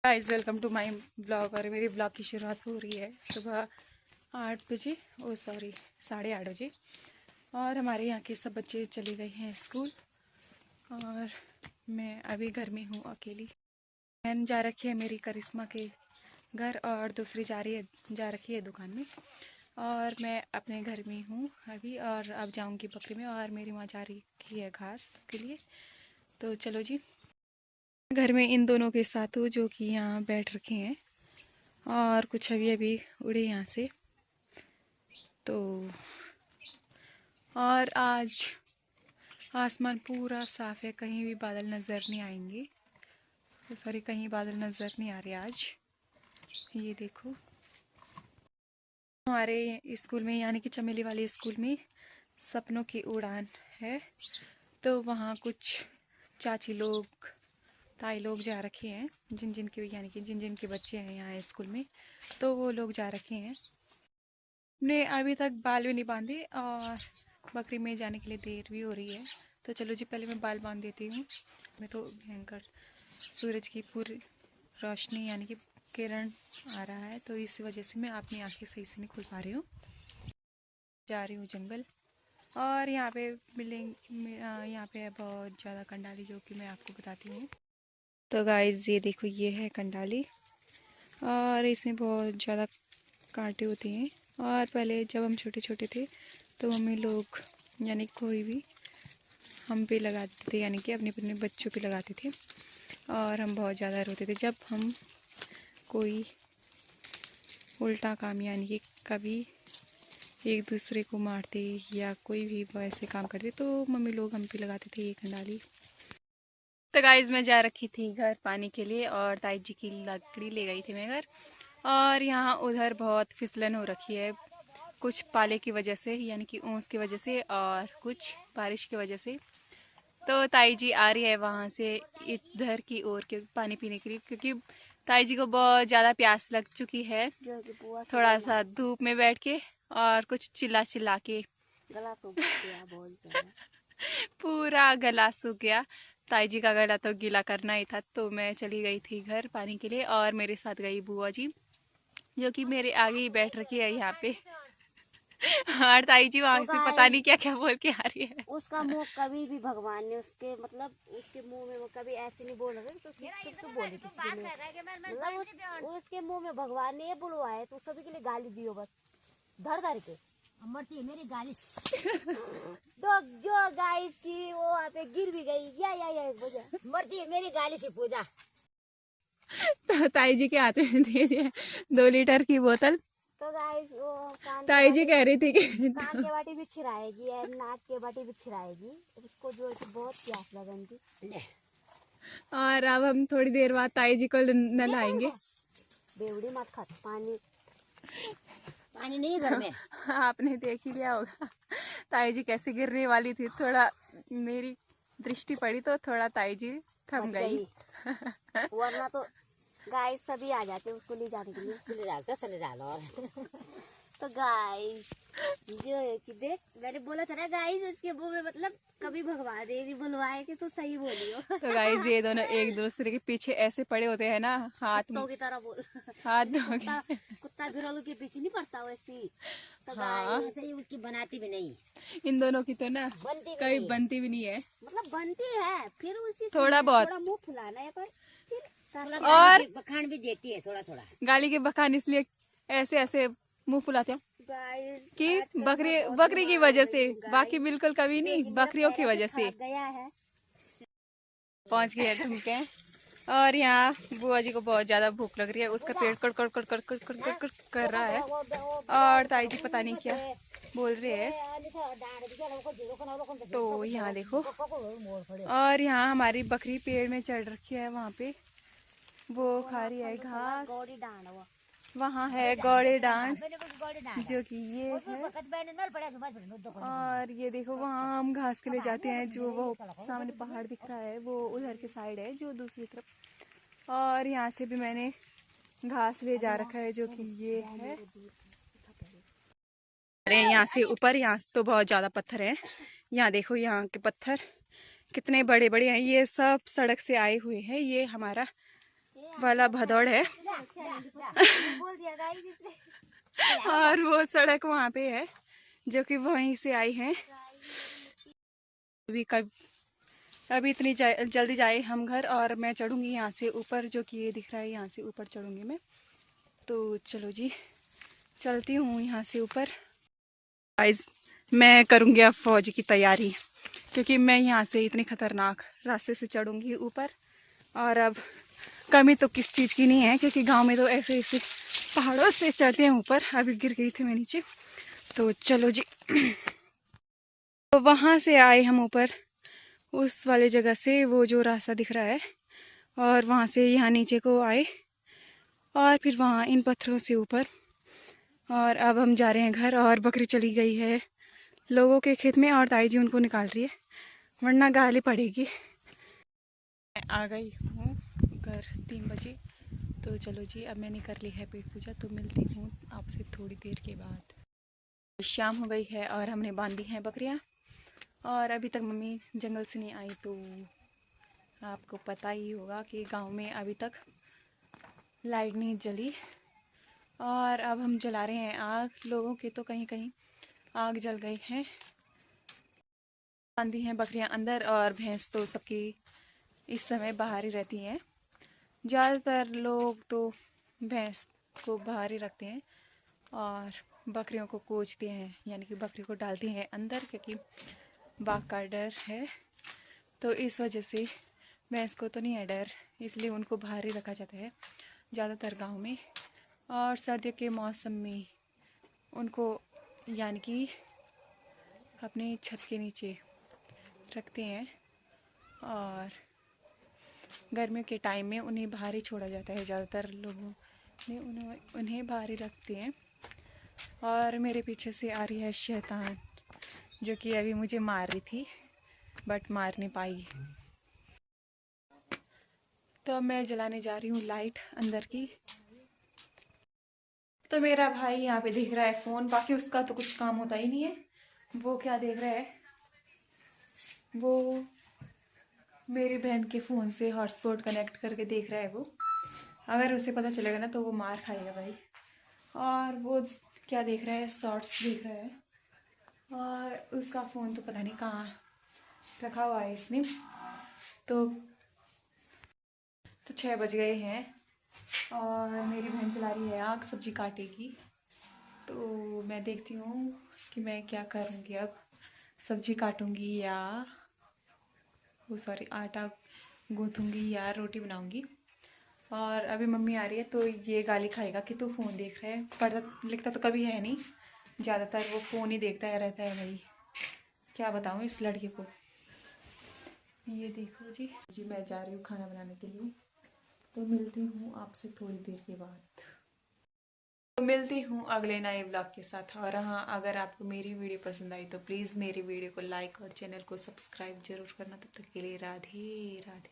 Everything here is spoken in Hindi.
Guys welcome to my blog. और मेरी ब्लॉग की शुरुआत हो रही है सुबह 8 बजे, 8:30 बजे। और हमारे यहाँ के सब बच्चे चले गए हैं स्कूल और मैं अभी घर में हूँ अकेली। बहन जा रखी है मेरी करिश्मा के घर और दूसरी जा रखी है दुकान में। और मैं अपने घर में हूँ अभी और अब जाऊँगी बकरी में। और मेरी माँ जा रही है घास के लिए। तो चलो जी, घर में इन दोनों के साथ हूँ जो कि यहाँ बैठ रखे हैं और कुछ अभी अभी उड़े यहाँ से। तो और आज आसमान पूरा साफ है, कहीं भी बादल नज़र नहीं आएंगे। तो सॉरी, कहीं बादल नज़र नहीं आ रहे आज। ये देखो, हमारे स्कूल में यानी कि चमेली वाले स्कूल में सपनों की उड़ान है। तो वहाँ कुछ चाची लोग, ताई लोग जा रखे हैं, जिन जिन के बच्चे हैं यहाँ स्कूल में, तो वो लोग जा रखे हैं। ने अभी तक बाल भी नहीं बांधे और बकरी में जाने के लिए देर भी हो रही है। तो चलो जी, पहले मैं बाल बांध देती हूँ। मैं तो भयंकर सूरज की पूरी रोशनी यानी कि किरण आ रहा है, तो इस वजह से मैं अपनी आंखें सही से नहीं खोल पा रही हूँ। जा रही हूँ जंगल। और यहाँ पे बिल्डिंग, यहाँ पे है बहुत ज़्यादा कंडाली, जो कि मैं आपको बताती हूँ। तो गाइस ये देखो, ये है कंडाली और इसमें बहुत ज़्यादा कांटे होते हैं। और पहले जब हम छोटे छोटे थे तो मम्मी लोग यानी कोई भी हम पे लगाते थे, यानी कि अपने अपने बच्चों पे लगाते थे। और हम बहुत ज़्यादा रोते थे जब हम कोई उल्टा काम यानी कि कभी एक दूसरे को मारते या कोई भी वैसे काम करते, तो मम्मी लोग हम पे लगाते थे ये कंडाली। तो गाइस मैं जा रखी थी घर पानी के लिए और ताई जी की लकड़ी ले गई थी मैं घर। और यहाँ उधर बहुत फिसलन हो रखी है, कुछ पाले की वजह से यानी कि ओस की वजह से और कुछ बारिश की वजह से। तो ताई जी आ रही है वहाँ से इधर की ओर के पानी पीने के लिए, क्योंकि ताई जी को बहुत ज़्यादा प्यास लग चुकी है। थोड़ा सा धूप में बैठ के और कुछ चिल्ला चिल्ला के गला सूख गया बहुत पूरा गला सूख गया। ताई जी का गला तो गीला करना ही था। तो मैं चली गई थी घर पानी के लिए और मेरे साथ गई बुआ जी, जो कि मेरे आगे ही बैठ रखी है यहाँ पे। और ताई जी वहाँ से पता नहीं क्या क्या बोल के आ रही है। उसका मुंह कभी भी भगवान ने उसके मतलब उसके मुंह में वो कभी ऐसे नहीं बोल रहे, तो बोले मतलब उसके मुंह में भगवान ने ये बुलवाया तो सभी के लिए गाली दियो बस धर धर के मरती है मेरी गाली। तो जो गाइस की वो वहाँ पे गिर भी गई या मरती है मेरी गाली से पूजा। तो ताई जी के हाथ में दे दिया 2 लीटर की बोतल। तो गाइस वो ताई जी कह रही थी कि कान के बाटी भी छिराएगी और नाक के बाटी भी छिराएगी, उसको जो है बहुत प्यास लगेगी। और अब हम थोड़ी देर बाद ताई जी को नहलाएंगे। बेवड़ी मत खा, पानी पानी नहीं घर में। आपने देख ही लिया होगा ताई जी कैसे गिरने वाली थी। थोड़ा मेरी दृष्टि पड़ी तो थोड़ा ताई जी थम गई। वरना तो गाइस सभी आ जाते उसको ले जाने के लिए, ले जाते चले जाना। और तो गाइस जो है कि देख मैंने बोला था ना गाइस, उसके मुंह में मतलब कभी भगवान देवी बुलवाए कि तो सही बोलियो। तो गाइस ये दोनों एक दूसरे के पीछे ऐसे पड़े होते हैं ना, हाथ में की तरह बोल हाथ कुत्ता बिरालू के पीछे नहीं पड़ता वैसी। तो गाइस सही उसकी बनाती भी नहीं, इन दोनों की तो ना कभी बनती भी नहीं है, मतलब बनती है फिर उसी थोड़ा बहुत थोड़ा मुंह फुलाना है पर और बखान भी देती है थोड़ा थोड़ा। गाली के बखान इसलिए ऐसे ऐसे मुंह फुलाते हो कि बकरी की वजह से, बाकी बिल्कुल कभी नहीं, बकरियों की वजह से। पहुंच गए ढूंढके। और यहाँ बुआ जी को बहुत ज्यादा भूख लग रही है, उसका पेट कड़ कड़ कड़ कड़ कड़ कड़ कड़ कड़ कर रहा है। और ताई जी पता नहीं क्या बोल रहे हैं। तो यहाँ देखो, और यहाँ हमारी बकरी पेड़ में चढ़ रखी है, वहाँ पे वो खा रही है घास। वहाँ है गौड़े डांड, जो कि ये है। और ये देखो, वहाँ हम घास के लिए जाते हैं, जो वो सामने पहाड़ दिख रहा है वो उधर के साइड है, जो दूसरी तरफ। और यहाँ से भी मैंने घास ले जा रखा है, जो कि ये है। अरे यहाँ से ऊपर, यहाँ से तो बहुत ज्यादा पत्थर है। यहाँ देखो, यहाँ के पत्थर कितने बड़े बड़े हैं। ये सब सड़क से आए हुए हैं। ये हमारा वाला भदौड़ है और वो सड़क वहाँ पे है जो कि वहीं से आई है। अभी इतनी जल्दी जाए हम घर, और मैं चढ़ूंगी यहाँ से ऊपर, जो कि ये दिख रहा है, यहाँ से ऊपर चढ़ूंगी मैं। तो चलो जी, चलती हूँ यहाँ से ऊपर। गाइस, मैं करूँगी अब फौज की तैयारी, क्योंकि मैं यहाँ से इतनी खतरनाक रास्ते से चढ़ूंगी ऊपर। और अब कमी तो किस चीज़ की नहीं है, क्योंकि गांव में तो ऐसे ऐसे पहाड़ों से चढ़ते हैं ऊपर। अभी गिर गई थी मैं नीचे। तो चलो जी, तो वहाँ से आए हम ऊपर, उस वाले जगह से, वो जो रास्ता दिख रहा है, और वहाँ से यहाँ नीचे को आए, और फिर वहाँ इन पत्थरों से ऊपर। और अब हम जा रहे हैं घर, और बकरी चली गई है लोगों के खेत में, और ताई जी उनको निकाल रही है, वरना गाली पड़ेगी। मैं आ गई हूँ घर 3 बजे। तो चलो जी, अब मैंने कर ली है पेट पूजा, तो मिलती हूँ आपसे थोड़ी देर के बाद। शाम हो गई है और हमने बांधी हैं बकरियाँ, और अभी तक मम्मी जंगल से नहीं आई। तो आपको पता ही होगा कि गांव में अभी तक लाइट नहीं जली, और अब हम जला रहे हैं आग। लोगों के तो कहीं कहीं आग जल गई है। बांधी हैं बकरियां अंदर, और भैंस तो सबकी इस समय बाहर ही रहती हैं। ज़्यादातर लोग तो भैंस को बाहर ही रखते हैं, और बकरियों को कोचते हैं, यानी कि बकरी को डालते हैं अंदर, क्योंकि बाघ का डर है। तो इस वजह से भैंस को तो नहीं है डर, इसलिए उनको बाहर ही रखा जाता है ज़्यादातर गांव में। और सर्दियों के मौसम में उनको, यानी कि अपने छत के नीचे रखते हैं, और गर्मियों के टाइम में उन्हें बाहर ही छोड़ा जाता है। ज़्यादातर लोगों ने उन्हें बाहर ही रखते हैं। और मेरे पीछे से आ रही है शैतान, जो कि अभी मुझे मार रही थी, बट मार नहीं पाई। तो मैं जलाने जा रही हूँ लाइट अंदर की। तो मेरा भाई यहाँ पे देख रहा है फ़ोन, बाकी उसका तो कुछ काम होता ही नहीं है। वो क्या देख रहा है, वो मेरी बहन के फ़ोन से हॉटस्पॉट कनेक्ट करके देख रहा है वो। अगर उसे पता चलेगा ना, तो वो मार खाएगा भाई। और वो क्या देख रहा है, शॉर्ट्स देख रहा है, और उसका फ़ोन तो पता नहीं कहाँ रखा हुआ है इसने। तो 6 बज गए हैं, और मेरी बहन चला रही है आग, सब्जी काटेगी। तो मैं देखती हूँ कि मैं क्या करूँगी अब, सब्जी काटूँगी या आटा गूँथूँगी या रोटी बनाऊँगी। और अभी मम्मी आ रही है, तो ये गाली खाएगा कि तू फ़ोन देख रहा है, पढ़ता लिखता तो कभी है नहीं, ज़्यादातर वो फ़ोन ही देखता है रहता है भाई। क्या बताऊँ इस लड़के को। ये देखो जी, मैं जा रही हूँ खाना बनाने के लिए। तो मिलती हूँ आपसे थोड़ी देर के बाद। तो मिलती हूँ अगले नए व्लॉग के साथ। और हाँ, अगर आपको मेरी वीडियो पसंद आई तो प्लीज़ मेरी वीडियो को लाइक और चैनल को सब्सक्राइब जरूर करना। तब तक के लिए राधे राधे।